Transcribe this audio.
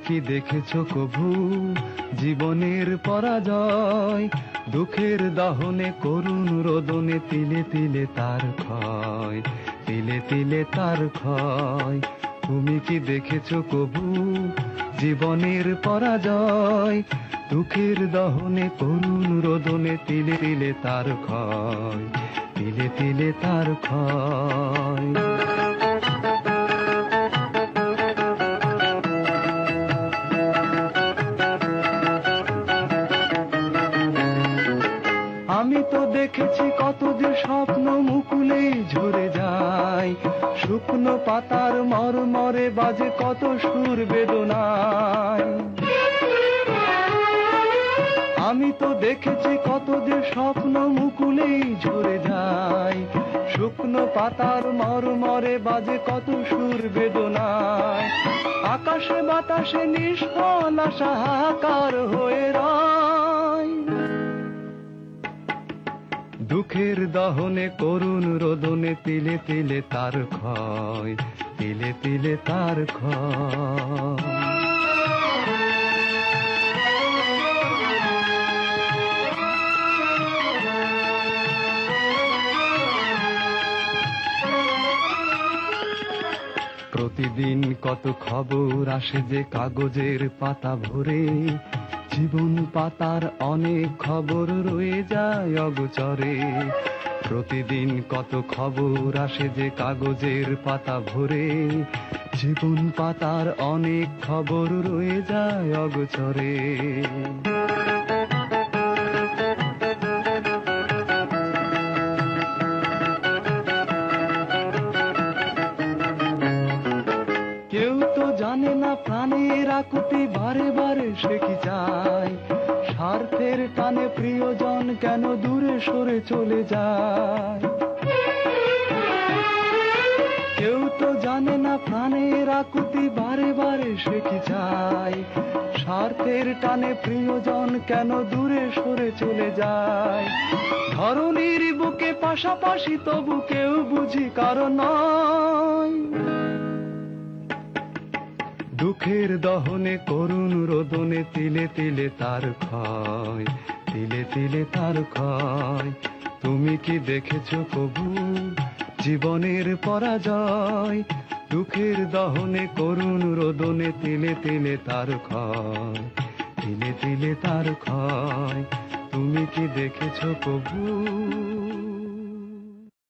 কি দেখেছো কভু জীবনের পরাজয়? দুঃখের দহনে করুণ রোদনে তিলে তিলে তার ক্ষয়, তিলে তিলে তার ক্ষয়। তুমি কি দেখেছো কভু জীবনের পরাজয়? দুঃখের দহনে করুণ রোদনে তিলে তিলে তার ক্ষয়, তিলে তিলে তার ক্ষয়। আমি তো দেখেছি কত যে স্বপ্ন মুকুলেই ঝরে যায়, শুকনো পাতার মরমরে বাজে কত সুর বেদনায়। আমি তো দেখেছি কত যে স্বপ্ন মুকুলেই ঝরে যায়, শুকনো পাতার মরমরে বাজে কত সুর বেদনায়। আকাশে বাতাসে নিষ্ফল আশা হাহাকার হয়ে রয়, দুঃখের দহনে করুণ রোদনে তিলে তিলে তার ক্ষয়, তিলে তিলে তার ক্ষয়। প্রতিদিন কত খবর আসে যে কাগজের পাতা ভরে, জীবন পাতার অনেক খবর রয়ে যায় অগোচরে। প্রতিদিন কত খবর আসে যে কাগজের পাতা ভরে, জীবন পাতার অনেক খবর রয়ে যায় অগোচরে। কেউ তো জানে না প্রাণের আকুতি বারে বারে সে কি চায়, স্বার্থের টানে প্রিয়জন কেন দূরে সরে চলে যায়। কেউ তো জানে না প্রাণের আকুতি বারে বারে সে কি চায়, স্বার্থের টানে প্রিয়জন কেন দূরে সরে চলে যায়। ধরণীর বুকে পাশাপাশি তবু কেউ বুঝি কারণ নয়, দুঃখের দহনে করুণ রোদনে তিলে তিলে তার ক্ষয়, তিলে তিলে তার ক্ষয়। তুমি কি দেখেছো কভু জীবনের পরাজয়? দুঃখের দহনে করুণ রোদনে তিলে তিলে তার ক্ষয়, তিলে তিলে তার ক্ষয়। তুমি কি দেখেছো কভু?